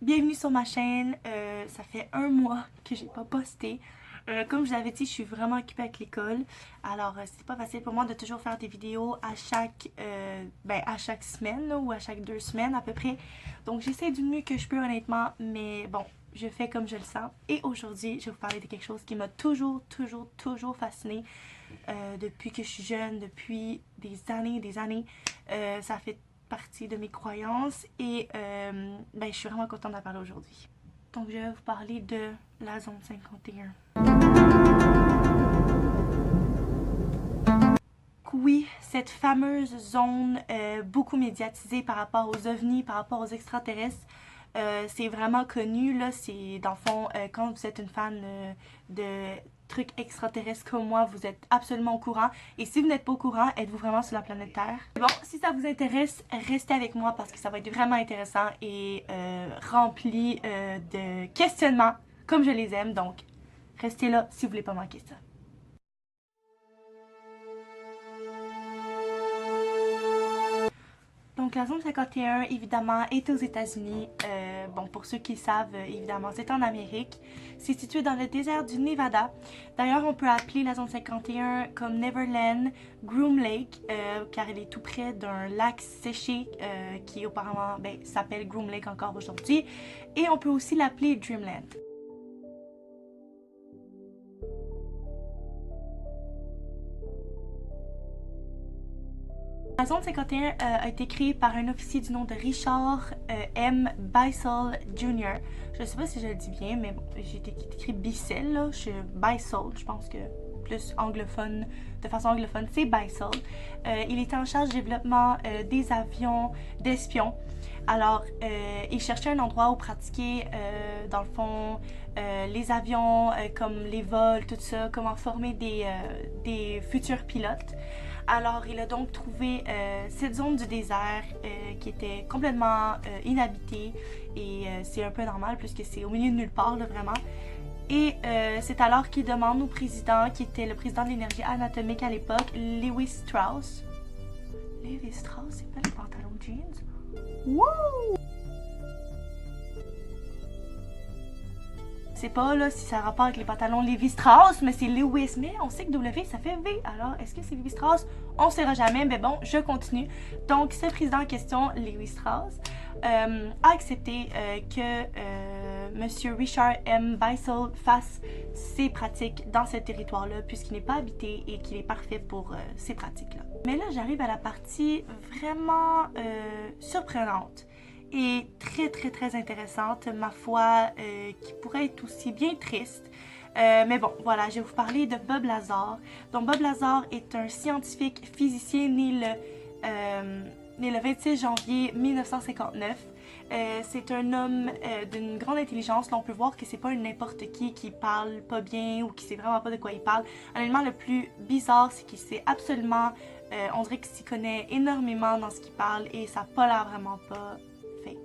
Bienvenue sur ma chaîne, ça fait un mois que j'ai pas posté. Comme je vous l'avais dit, je suis vraiment occupée avec l'école. Alors, c'est pas facile pour moi de toujours faire des vidéos à chaque semaine là, ou à chaque 2 semaines à peu près. Donc, j'essaie du mieux que je peux honnêtement, mais bon, je fais comme je le sens. Et aujourd'hui, je vais vous parler de quelque chose qui m'a toujours fascinée depuis que je suis jeune, depuis des années. Ça fait partie de mes croyances et je suis vraiment contente d'en parler aujourd'hui. Donc, je vais vous parler de la zone 51. Oui, cette fameuse zone beaucoup médiatisée par rapport aux ovnis, par rapport aux extraterrestres, c'est vraiment connu, là, c'est dans le fond, quand vous êtes une fan de trucs extraterrestres comme moi, vous êtes absolument au courant. Et si vous n'êtes pas au courant, êtes-vous vraiment sur la planète Terre? Bon, si ça vous intéresse, restez avec moi parce que ça va être vraiment intéressant et rempli de questionnements comme je les aime. Donc, restez là si vous voulez pas manquer ça. Donc, la zone 51, évidemment, est aux États-Unis. Bon, pour ceux qui le savent, évidemment, c'est en Amérique. C'est situé dans le désert du Nevada. D'ailleurs, on peut appeler la zone 51 comme Neverland, Groom Lake, car elle est tout près d'un lac séché qui auparavant s'appelle Groom Lake encore aujourd'hui. Et on peut aussi l'appeler Dreamland. La zone 51 a été créée par un officier du nom de Richard M. Bissell Jr. Je ne sais pas si je le dis bien, mais bon, j'ai écrit Bissell, là. Bissell, je pense que plus anglophone, de façon anglophone, c'est Bissell. Il était en charge du développement des avions d'espions. Alors, il cherchait un endroit où pratiquer, dans le fond, les avions, comme les vols, tout ça, comment former des futurs pilotes. Alors, il a donc trouvé cette zone du désert qui était complètement inhabitée et c'est un peu normal puisque c'est au milieu de nulle part, là, vraiment. Et c'est alors qu'il demande au président, qui était le président de l'énergie atomique à l'époque, Lewis Strauss. Lewis Strauss, c'est pas le pantalon de jeans? Wouh! Je sais pas là si ça a rapport avec les pantalons Levi Strauss, mais c'est Lewis. Mais on sait que W ça fait V. Alors est-ce que c'est Levi Strauss? On ne saura jamais, mais bon, je continue. Donc ce président en question, Lewis Strauss, a accepté que Monsieur Richard M. Bissell fasse ses pratiques dans ce territoire-là, puisqu'il n'est pas habité et qu'il est parfait pour ces pratiques-là. Mais là, j'arrive à la partie vraiment surprenante et très intéressante, ma foi, qui pourrait être aussi bien triste. Mais bon, voilà, je vais vous parler de Bob Lazar. Donc Bob Lazar est un scientifique physicien né le 26 janvier 1959. C'est un homme d'une grande intelligence. Là, on peut voir que c'est pas n'importe qui parle pas bien ou qui sait vraiment pas de quoi il parle. Honnêtement, le plus bizarre, c'est qu'il sait absolument, on dirait qu'il s'y connaît énormément dans ce qu'il parle et ça n'a pas l'air vraiment pas fake.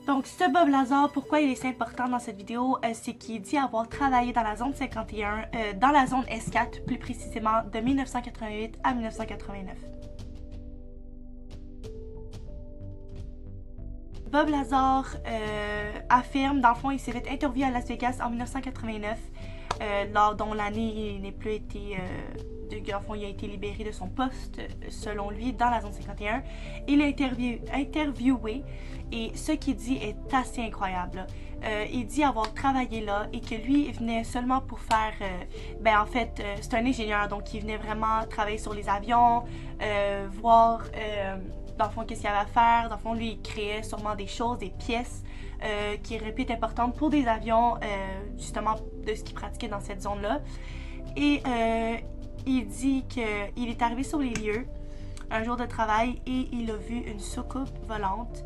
Donc, ce Bob Lazar, pourquoi il est si important dans cette vidéo, c'est qu'il dit avoir travaillé dans la zone 51, dans la zone S4 plus précisément, de 1988 à 1989. Bob Lazar affirme, dans le fond, il s'est fait interviewer à Las Vegas en 1989, dont l'année il n'est plus été... dans le fond, il a été libéré de son poste, selon lui, dans la zone 51. Il a interviewé et ce qu'il dit est assez incroyable. Il dit avoir travaillé là et que lui, il venait seulement pour faire... en fait, c'est un ingénieur, donc il venait vraiment travailler sur les avions, voir... dans le fond, qu'est-ce qu'il y avait à faire. Dans le fond, lui, il créait sûrement des choses, des pièces qui auraient pu être importantes pour des avions, justement, de ce qu'il pratiquait dans cette zone-là. Et il dit qu'il est arrivé sur les lieux un jour de travail et il a vu une soucoupe volante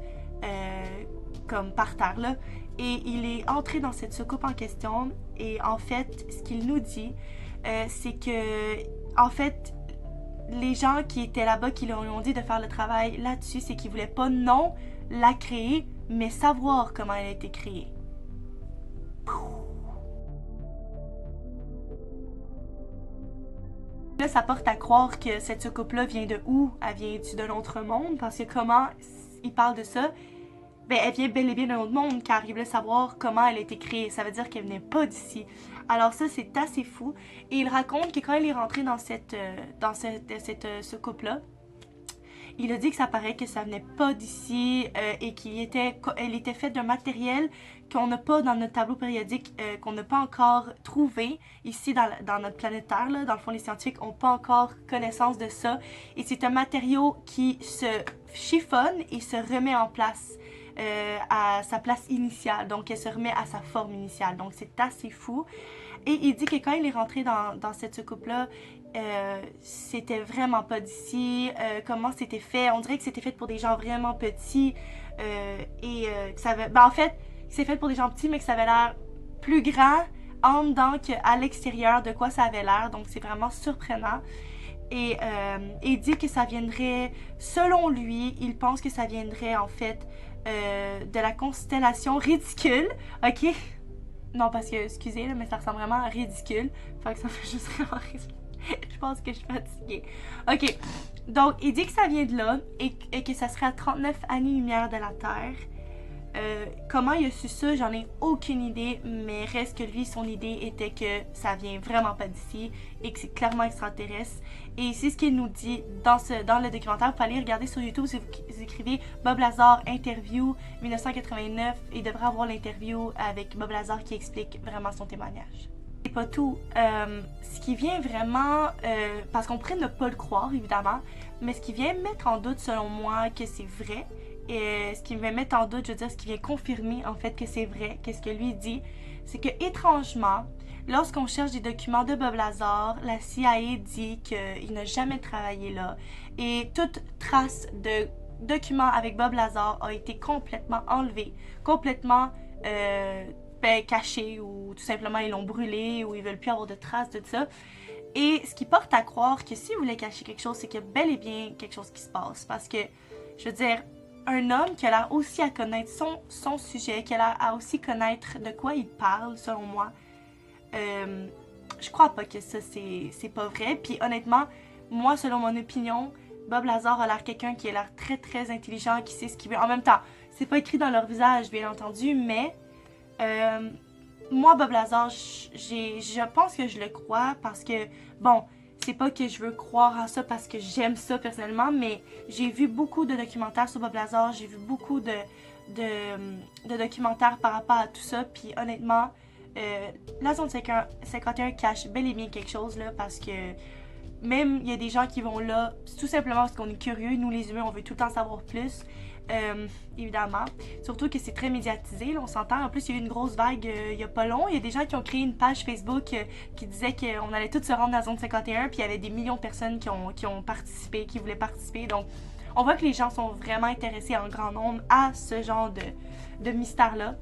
comme par terre là. Et il est entré dans cette soucoupe en question et en fait, ce qu'il nous dit, c'est que, en fait, les gens qui étaient là-bas, qui lui ont dit de faire le travail là-dessus, c'est qu'ils voulaient pas non la créer, mais savoir comment elle a été créée. Là, ça porte à croire que cette soucoupe-là vient de où? Elle vient-tu d'un autre monde? Parce que comment il parle de ça? Ben, elle vient bel et bien d'un autre monde, car il voulait savoir comment elle a été créée. Ça veut dire qu'elle venait pas d'ici. Alors ça, c'est assez fou. Et il raconte que quand il est rentré dans cette soucoupe-là, il a dit que ça paraît que ça venait pas d'ici et qu'elle était faite d'un matériel qu'on n'a pas dans notre tableau périodique, qu'on n'a pas encore trouvé ici dans notre planète Terre. Là. Dans le fond, les scientifiques n'ont pas encore connaissance de ça. Et c'est un matériau qui se chiffonne et se remet en place à sa place initiale. Donc, elle se remet à sa forme initiale. Donc, c'est assez fou. Et il dit que quand il est rentré dans cette soucoupe-là, c'était vraiment pas d'ici. Comment c'était fait? On dirait que c'était fait pour des gens vraiment petits. Que ça avait... Ben, en fait, c'est fait pour des gens petits, mais que ça avait l'air plus grand en dedans qu'à l'extérieur de quoi ça avait l'air. Donc, c'est vraiment surprenant. Et il dit que ça viendrait, selon lui, il pense que ça viendrait en fait de la constellation ridicule. Ok? Non, parce que, excusez, là, mais ça ressemble vraiment à ridicule. Fait que ça fait juste vraiment ridicule. Je pense que je suis fatiguée. Ok, donc il dit que ça vient de là et que ça serait à 39 années-lumière de la Terre. Comment il a su ça, j'en ai aucune idée, mais reste que lui, son idée était que ça vient vraiment pas d'ici et que c'est clairement extraterrestre. Et c'est ce qu'il nous dit dans le documentaire. Vous pouvez aller regarder sur YouTube si vous écrivez Bob Lazar interview 1989 et devrez avoir l'interview avec Bob Lazar qui explique vraiment son témoignage. C'est pas tout. Ce qui vient vraiment, parce qu'on pourrait ne pas le croire évidemment, mais ce qui vient mettre en doute selon moi que c'est vrai, et ce qui vient mettre en doute, je veux dire, ce qui vient confirmer en fait que c'est vrai, qu'est-ce que lui dit, c'est que étrangement, lorsqu'on cherche des documents de Bob Lazar, la CIA dit qu'il n'a jamais travaillé là et toute trace de documents avec Bob Lazar a été complètement enlevée, complètement cachés ou tout simplement ils l'ont brûlé ou ils veulent plus avoir de traces de ça. Et ce qui porte à croire que s'ils voulaient cacher quelque chose, c'est qu'il y a bel et bien quelque chose qui se passe. Parce que, je veux dire, un homme qui a l'air aussi à connaître son sujet, qui a l'air à aussi connaître de quoi il parle, selon moi, je crois pas que ça, c'est pas vrai. Puis honnêtement, moi, selon mon opinion, Bob Lazar a l'air quelqu'un qui a l'air très très intelligent, qui sait ce qu'il veut. En même temps, c'est pas écrit dans leur visage, bien entendu, mais moi, Bob Lazar, je pense que je le crois parce que, bon, c'est pas que je veux croire en ça parce que j'aime ça personnellement, mais j'ai vu beaucoup de documentaires sur Bob Lazar, j'ai vu beaucoup de documentaires par rapport à tout ça, puis honnêtement, la zone 51 cache bel et bien quelque chose là, parce que même il y a des gens qui vont là tout simplement parce qu'on est curieux, nous les humains on veut tout le temps savoir plus, évidemment, surtout que c'est très médiatisé, là, on s'entend. En plus il y a eu une grosse vague il y a pas long, il y a des gens qui ont créé une page Facebook qui disait qu'on allait tous se rendre à la zone 51, puis il y avait des millions de personnes qui ont participé, qui voulaient participer, donc on voit que les gens sont vraiment intéressés en grand nombre à ce genre de mystère-là.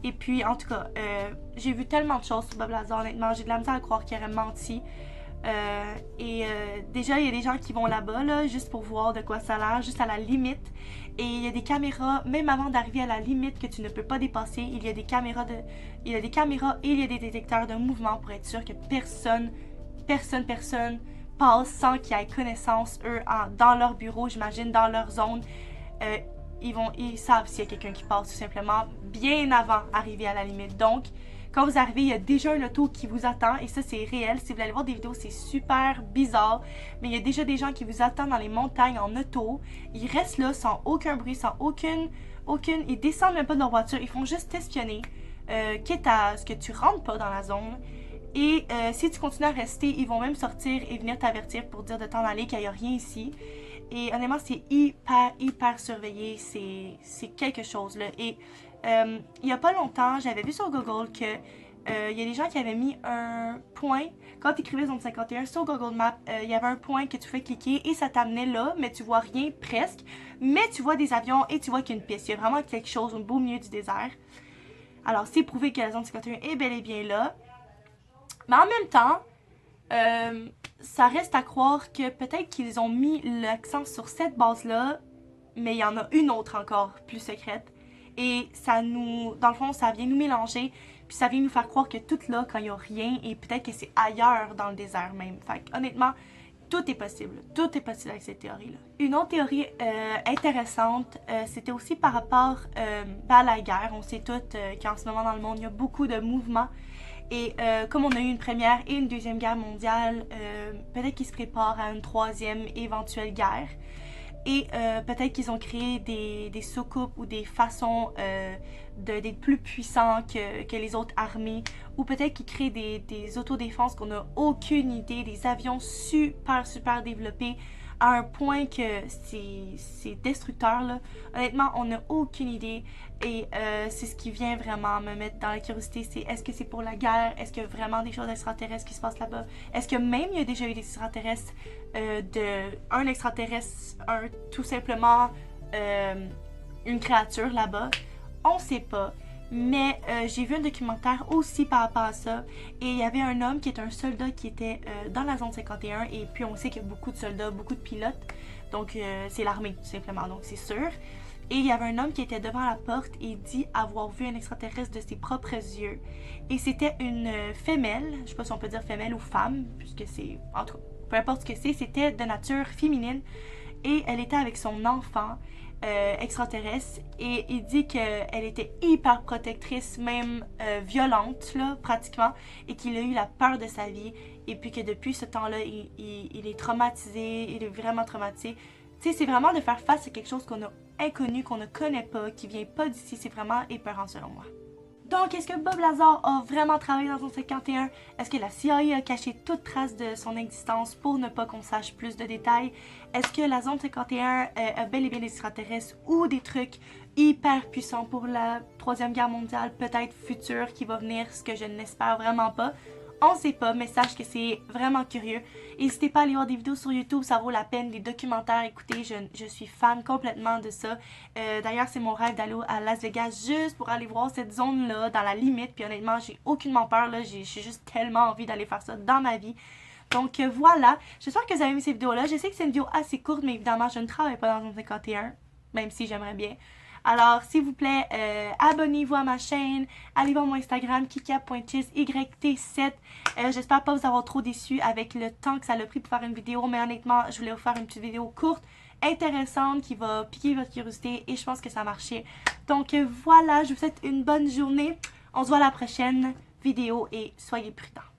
Et puis, en tout cas, j'ai vu tellement de choses sur Bob Lazar, honnêtement, j'ai de la misère à croire qu'il aurait menti. Déjà, il y a des gens qui vont là-bas, là, juste pour voir de quoi ça a l'air, juste à la limite. Et il y a des caméras, même avant d'arriver à la limite que tu ne peux pas dépasser, il y a des caméras et il y a des détecteurs de mouvement pour être sûr que personne passe sans qu'ils aient connaissance, eux, dans leur bureau, j'imagine, dans leur zone. Ils savent s'il y a quelqu'un qui passe tout simplement bien avant d'arriver à la limite. Donc, quand vous arrivez, il y a déjà un auto qui vous attend et ça c'est réel. Si vous allez voir des vidéos, c'est super bizarre, mais il y a déjà des gens qui vous attendent dans les montagnes en auto. Ils restent là sans aucun bruit, sans aucune... Ils descendent même pas de leur voiture, ils font juste t'espionner, quitte à ce que tu rentres pas dans la zone. Et si tu continues à rester, ils vont même sortir et venir t'avertir pour dire de t'en aller, qu'il n'y a rien ici. Et honnêtement, c'est hyper surveillé. C'est quelque chose, là. Et il y a pas longtemps, j'avais vu sur Google que il y a des gens qui avaient mis un point. Quand tu écrivais zone 51 sur Google Maps, il y avait un point que tu pouvais cliquer et ça t'amenait là, mais tu vois rien presque. Mais tu vois des avions et tu vois qu'il y a une piste. Il y a vraiment quelque chose au beau milieu du désert. Alors, c'est prouvé que la zone 51 est bel et bien là. Mais en même temps, ça reste à croire que peut-être qu'ils ont mis l'accent sur cette base-là, mais il y en a une autre encore plus secrète. Et ça nous, dans le fond, ça vient nous mélanger. Puis ça vient nous faire croire que tout là quand il n'y a rien et peut-être que c'est ailleurs dans le désert même. Fait que, honnêtement, tout est possible. Tout est possible avec cette théorie-là. Une autre théorie intéressante, c'était aussi par rapport à la guerre. On sait toutes qu'en ce moment dans le monde, il y a beaucoup de mouvements. Et comme on a eu une première et une deuxième guerre mondiale, peut-être qu'ils se préparent à une troisième éventuelle guerre. Et peut-être qu'ils ont créé des soucoupes ou des façons d'être plus puissants que les autres armées. Ou peut-être qu'ils créent des autodéfenses qu'on n'a aucune idée, des avions super développés à un point que c'est destructeur, là. Honnêtement, on n'a aucune idée. Et c'est ce qui vient vraiment me mettre dans la curiosité, c'est est-ce que c'est pour la guerre? Est-ce qu'il y a vraiment des choses extraterrestres qui se passent là-bas? Est-ce que même il y a déjà eu des extraterrestres, un extraterrestre, tout simplement une créature là-bas? On sait pas. Mais j'ai vu un documentaire aussi par rapport à ça. Et il y avait un homme qui est un soldat qui était dans la zone 51. Et puis on sait qu'il y a beaucoup de soldats, beaucoup de pilotes. Donc c'est l'armée tout simplement, donc c'est sûr. Et il y avait un homme qui était devant la porte et dit avoir vu un extraterrestre de ses propres yeux. Et c'était une femelle, je sais pas si on peut dire femelle ou femme, puisque c'est, en tout cas, peu importe ce que c'est, c'était de nature féminine. Et elle était avec son enfant extraterrestre. Et il dit qu'elle était hyper protectrice, même violente, là, pratiquement. Et qu'il a eu la peur de sa vie. Et puis que depuis ce temps-là, il est traumatisé, il est vraiment traumatisé. Tu sais, c'est vraiment de faire face à quelque chose qu'on a inconnu, qu'on ne connaît pas, qui vient pas d'ici. C'est vraiment épeurant selon moi. Donc, est-ce que Bob Lazar a vraiment travaillé dans Zone 51? Est-ce que la CIA a caché toute trace de son existence pour ne pas qu'on sache plus de détails? Est-ce que la Zone 51 a bel et bien des extraterrestres ou des trucs hyper puissants pour la Troisième Guerre mondiale, peut-être future, qui va venir, ce que je n'espère vraiment pas? On sait pas, mais sache que c'est vraiment curieux. N'hésitez pas à aller voir des vidéos sur YouTube, ça vaut la peine, des documentaires. Écoutez, je suis fan complètement de ça. D'ailleurs, c'est mon rêve d'aller à Las Vegas juste pour aller voir cette zone-là, dans la limite. Puis honnêtement, j'ai aucunement peur, là. J'ai juste tellement envie d'aller faire ça dans ma vie. Donc voilà, j'espère que vous avez aimé cette vidéo-là. Je sais que c'est une vidéo assez courte, mais évidemment, je ne travaille pas dans Zone 51, même si j'aimerais bien. Alors, s'il vous plaît, abonnez-vous à ma chaîne, allez voir mon Instagram, kika.chizyt7. J'espère pas vous avoir trop déçu avec le temps que ça a pris pour faire une vidéo, mais honnêtement, je voulais vous faire une petite vidéo courte, intéressante, qui va piquer votre curiosité et je pense que ça a marché. Donc voilà, je vous souhaite une bonne journée. On se voit à la prochaine vidéo et soyez prudents.